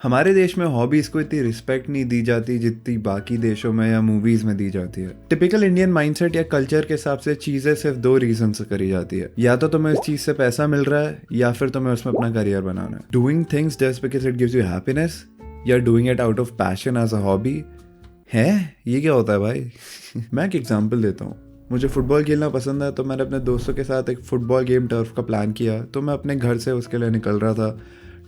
हमारे देश में हॉबीज़ को इतनी रिस्पेक्ट नहीं दी जाती जितनी बाकी देशों में या मूवीज़ में दी जाती है। टिपिकल इंडियन माइंडसेट या कल्चर के हिसाब से चीज़ें सिर्फ दो रीज़न से करी जाती है, या तो तुम्हें इस चीज़ से पैसा मिल रहा है या फिर तुम्हें उसमें अपना करियर बनाना है। Doing things just because it gives you happiness या doing it out of passion as a hobby है, ये क्या होता है भाई? मैं एक एग्जाम्पल देता हूँ। मुझे फुटबॉल खेलना पसंद है, तो मैंने अपने दोस्तों के साथ एक फुटबॉल गेम टर्फ का प्लान किया। तो मैं अपने घर से उसके लिए निकल रहा था।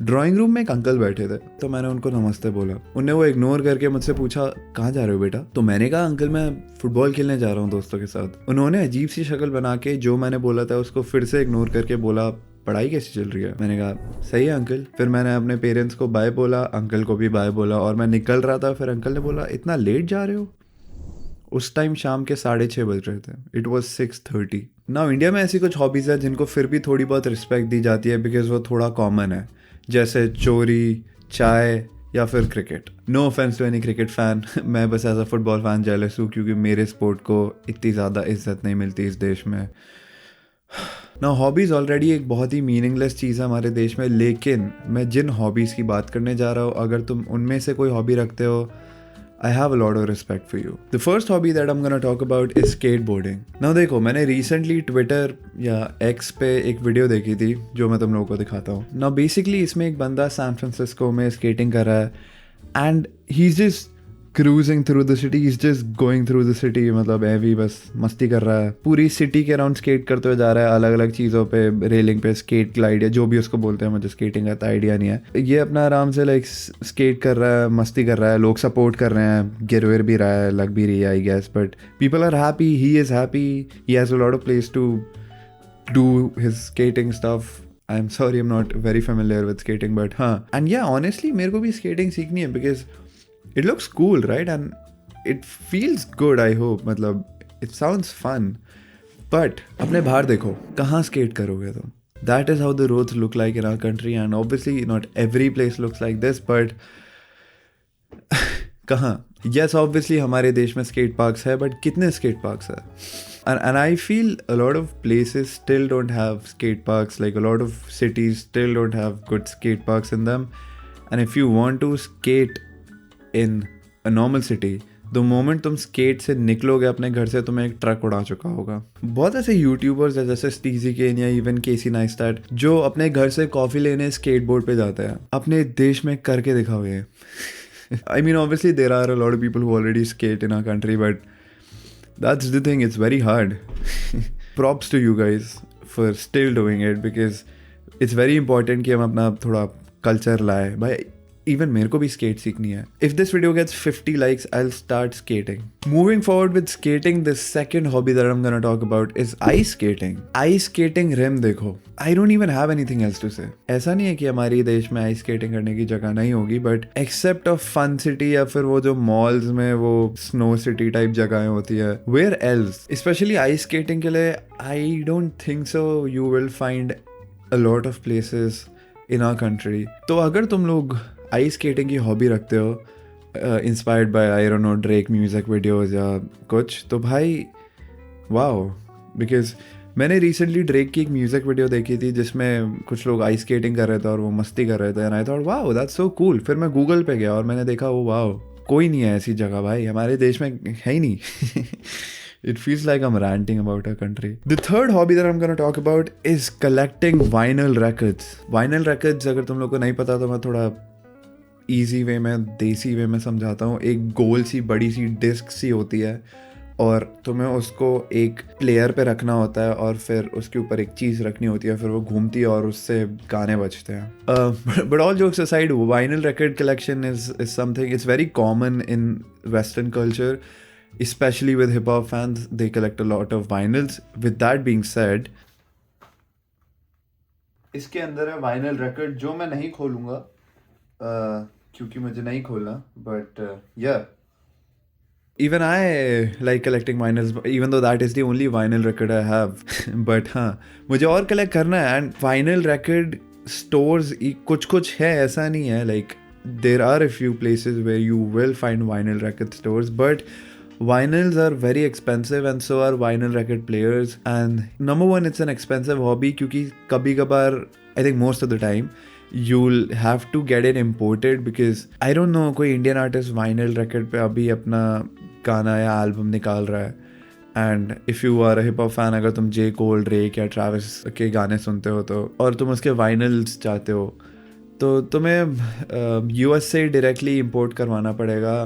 ड्राइंग रूम में एक अंकल बैठे थे, तो मैंने उनको नमस्ते बोला। उन्हें वो इग्नोर करके मुझसे पूछा, कहाँ जा रहे हो बेटा? तो मैंने कहा, अंकल मैं फुटबॉल खेलने जा रहा हूँ दोस्तों के साथ। उन्होंने अजीब सी शक्ल बना के जो मैंने बोला था उसको फिर से इग्नोर करके बोला, पढ़ाई कैसी चल रही है? मैंने कहा सही है अंकल। फिर मैंने अपने पेरेंट्स को बाय बोला, अंकल को भी बाय बोला और मैं निकल रहा था। फिर अंकल ने बोला, इतना लेट जा रहे हो? उस टाइम शाम के 6:30 बज रहे थे। It was 6:30। नाउ इंडिया में ऐसी कुछ हॉबीज़ है जिनको फिर भी थोड़ी बहुत रिस्पेक्ट दी जाती है बिकॉज वो थोड़ा कॉमन है, जैसे चोरी, चाय या फिर cricket. No offence to any cricket fan, मैं बस as a football fan jealous हूँ क्योंकि मेरे स्पोर्ट को इतनी ज़्यादा इज्जत नहीं मिलती इस देश में। ना हॉबीज़ ऑलरेडी एक बहुत ही मीनिंगलेस चीज़ है हमारे देश में, लेकिन मैं जिन हॉबीज़ की बात करने जा रहा हूँ, अगर तुम उनमें से कोई हॉबी रखते हो, I have a lot of respect for you. The first hobby that I'm gonna talk about is skateboarding. Now देखो, मैंने recently Twitter या X पे एक वीडियो देखी थी जो मैं तुम लोगों को दिखाता हूँ। Now basically इसमें एक बंदा सैन फ्रांसिस्को में स्केटिंग कर रहा है and he's just cruising through the city, he's just going through the city, मतलब ऐवी बस मस्ती कर रहा है। पूरी सिटी के अराउंड स्केट करते हुए जा रहा है, अलग अलग चीज़ों पे, रेलिंग पे, स्केट ग्लाइड या जो भी उसको बोलते हैं, मुझे स्केटिंग का आइडिया नहीं है। ये अपना आराम से लाइक स्केट कर रहा है, मस्ती कर रहा है, लोग सपोर्ट कर रहे हैं, गिर विर भी रहा है, लग भी रही है I guess, but people are happy, he is happy, he has a lot of place to do his skating stuff. I'm sorry, I'm not very familiar with skating, but हाँ, and yeah, honestly मेरे को भी skating सीखनी है because it looks cool, right? And it feels good, I hope. मतलब it sounds fun. But अपने बाहर देखो, कहाँ skate करोगे तुम? That is how the roads look like in our country, and obviously not every place looks like this, but कहाँ? Yes, obviously हमारे देश में skate parks है, but कितने skate parks है? And I feel a lot of places still don't have skate parks, like a lot of cities still don't have good skate parks in them. And if you want to skate in a normal city, the moment तुम skate से निकलोगे अपने घर से, तुम्हें एक truck उड़ा चुका होगा। बहुत ऐसे यूट्यूबर्स हैं जैसे स्टीजी केन या इवन केसी नाइस्टैट जो अपने घर से कॉफ़ी लेने स्केटबोर्ड पे जाते हैं। अपने देश में करके दिखाओगे। I mean, obviously there are a lot of people who already skate in our country, but that's the thing, it's very hard. Props to you guys for still doing it because it's very important कि हम अपना थोड़ा culture लाए। भाई even मेरे को भी skate सीखनी है। If this video gets 50 likes, I'll start skating. Moving forward with skating, the second hobby that I'm gonna talk about is ice skating. Ice skating rim देखो, I don't even have anything else to say. ऐसा नहीं है कि हमारे देश में ice skating करने की जगह नहीं होगी, but except of fun city या फिर वो जो malls में वो snow city type जगहें होती है, where else? Especially ice skating के लिए, I don't think so you will find a lot of places in our country. तो अगर तुम लोग आइस स्केटिंग की हॉबी रखते हो, inspired by I don't know Drake music videos या कुछ, तो भाई वाओ, बिकॉज मैंने रिसेंटली ड्रेक की एक म्यूज़िक वीडियो देखी थी जिसमें कुछ लोग आइस स्केटिंग कर रहे थे और वो मस्ती कर रहे थे, and I thought wow that's so cool. फिर मैं गूगल पे गया और मैंने देखा, वो वाओ, कोई नहीं है ऐसी जगह भाई, हमारे देश में है ही नहीं। It feels like I'm ranting about our country. The third hobby that I'm going to talk about is collecting vinyl records. Vinyl records अगर तुम लोग को नहीं पता तो मैं थोड़ा ईजी वे में, देसी वे में समझाता हूँ। एक गोल सी बड़ी सी डिस्क सी होती है और तुम्हें उसको एक प्लेयर पे रखना होता है और फिर उसके ऊपर एक चीज़ रखनी होती है, फिर वो घूमती है और उससे गाने बजते हैं। But all jokes aside, vinyl record collection is something, it's very common in western culture, especially with hip hop fans. They collect a lot of vinyls. With that being said, इसके अंदर है वाइनल रिकॉर्ड जो मैं नहीं खोलूंगा क्योंकि मुझे नहीं खोलना, but yeah, even I like collecting vinyls, even though that is the only vinyl record I have. but हाँ, मुझे और कलेक्ट करना है, एंड vinyl record stores कुछ कुछ है, ऐसा नहीं है, like there are a few places where you will find vinyl record stores, but vinyls are very expensive and so are vinyl record players. And number one, it's an expensive hobby क्योंकि कभी कभार, I think most of the time, you'll have to get it imported because I don't know कोई Indian artist vinyl record पे अभी अपना गाना या album निकाल रहा है and if you are hip hop fan, अगर तुम जे कोल ड्रेक या ट्रैविस के गाने सुनते हो तो और तुम उसके वाइनल्स चाहते हो तो तुम्हें यूएस से डायरेक्टली इंपोर्ट करवाना पड़ेगा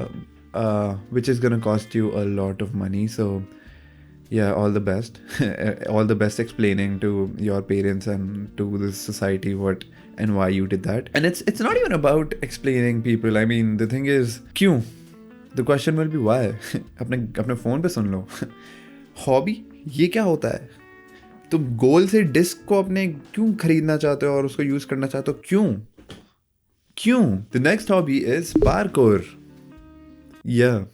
which is gonna cost you a lot of money. So yeah, all the best. All the best explaining to your parents and to the society what and why you did that. And it's not even about explaining people. I mean, the thing is, क्यों? The question will be why. अपने phone पे सुन लो. Hobby ये क्या होता है? तुम गोल से disc को अपने क्यों खरीदना चाहते हो और उसको यूज़ करना चाहते हो? क्यों? The next hobby is parkour. Yeah.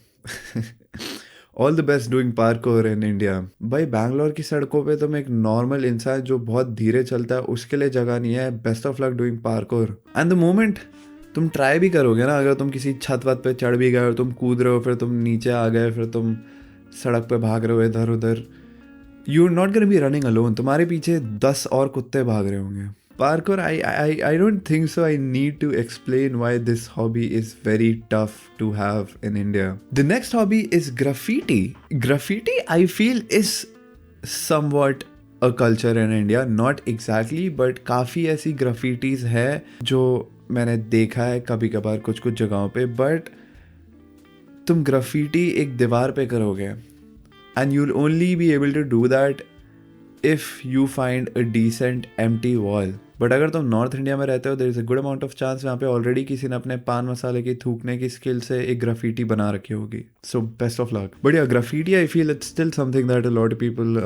All the best doing parkour in India. भाई बैंगलोर की सड़कों पे तुम एक नॉर्मल इंसान जो बहुत धीरे चलता है उसके लिए जगह नहीं है. Best of luck doing parkour. And the moment तुम ट्राई भी करोगे ना, अगर तुम किसी छत वत पे चढ़ भी गए और तुम कूद रहे हो, फिर तुम नीचे आ गए, फिर तुम सड़क पे भाग रहे हो इधर उधर, you are not gonna be running alone. तुम्हारे पीछे 10 और कुत्ते भाग रहे होंगे. Parkour, I don't think so. I need to explain why this hobby is very tough to have in India. The next hobby is graffiti. Graffiti, I feel, is somewhat a culture in India. Not exactly, but काफ़ी ऐसी graffitis है जो मैंने देखा है कभी कभार कुछ जगहों पे. But तुम graffiti एक दीवार पे करोगे and you'll only be able to do that if you find a decent empty wall. But अगर तुम नॉर्थ इंडिया में रहते हो there is a good amount of chance वहाँ पे ऑलरेडी किसी ने अपने पान मसाले की थूकने की स्किल से एक ग्राफिटी बना रखी होगी. So best of luck. But yeah graffiti I feel it's still something that a lot of people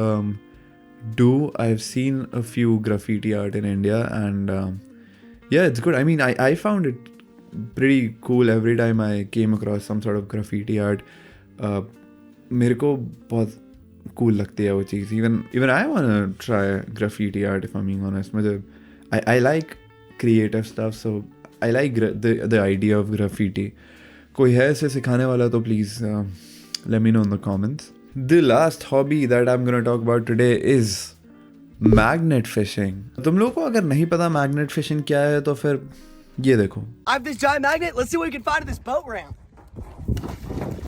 do. I've seen a few graffiti art in India and yeah, it's good. I mean, I found it pretty cool every time I came across some sort of graffiti art. मेरे को बहुत cool लगती है वो चीज़. Even I wanna try graffiti art if I'm being honest. मुझे I like creative stuff, so I like the idea of graffiti. कोई है इसे सिखाने वाला तो please let me know in the comments. The last hobby that I'm gonna talk about today is magnet fishing. तुम लोगों को अगर नहीं पता magnet fishing क्या है तो फिर ये देखो. I have this giant magnet. Let's see what we can find in this boat ramp.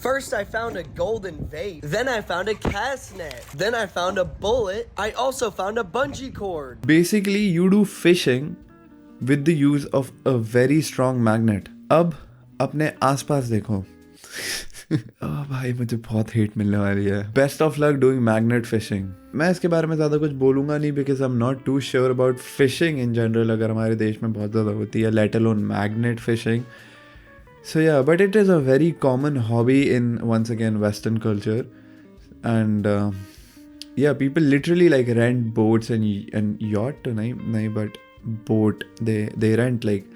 First, I found a golden vase. Then I found a cast net. Then I found a bullet. I also found a bungee cord. Basically, you do fishing with the use of a very strong magnet. अब अपने आसपास देखो. भाई मुझे बहुत hate मिलने वाली है. Best of luck doing magnet fishing. मैं इसके बारे में ज़्यादा कुछ बोलूँगा नहीं because I am not too sure about fishing in general. अगर हमारे देश में बहुत ज़्यादा होती है, let alone magnet fishing. So yeah, but it is a very common hobby in, once again, Western culture. And yeah, people literally like rent boats and yacht, nahi, but boat. They rent like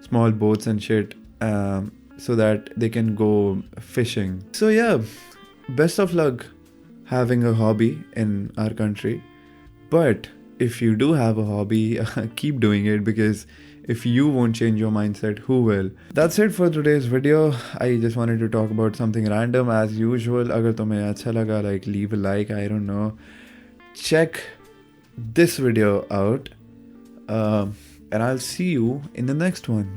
small boats and shit so that they can go fishing. So yeah, best of luck having a hobby in our country. But if you do have a hobby, keep doing it because if you won't change your mindset, who will? That's it for today's video. I just wanted to talk about something random as usual. अगर तुम्हें अच्छा लगा, like leave a like, I don't know. Check this video out and I'll see you in the next one.